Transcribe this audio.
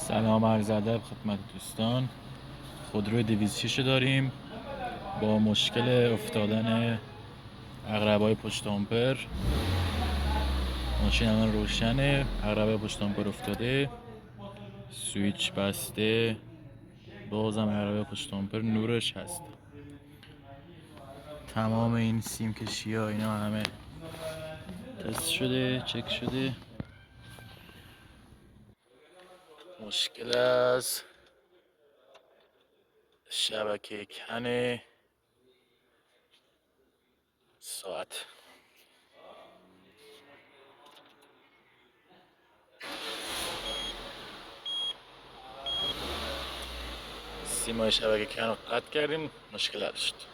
سلام عرض ادب خدمت دوستان. خودروی 206 رو داریم با مشکل افتادن عقربه‌های پشت آمپر. ماشین الان روشنه، عقربه پشت آمپر افتاده، سویچ بسته، بازم عقربه پشت آمپر نورش هست. تمام این سیم کشی ها اینا همه تست شده، چک شده. مشکل از شبکه کن ساعت. سیمای شبکه کن رو قطع کردیم، مشکل حل شد.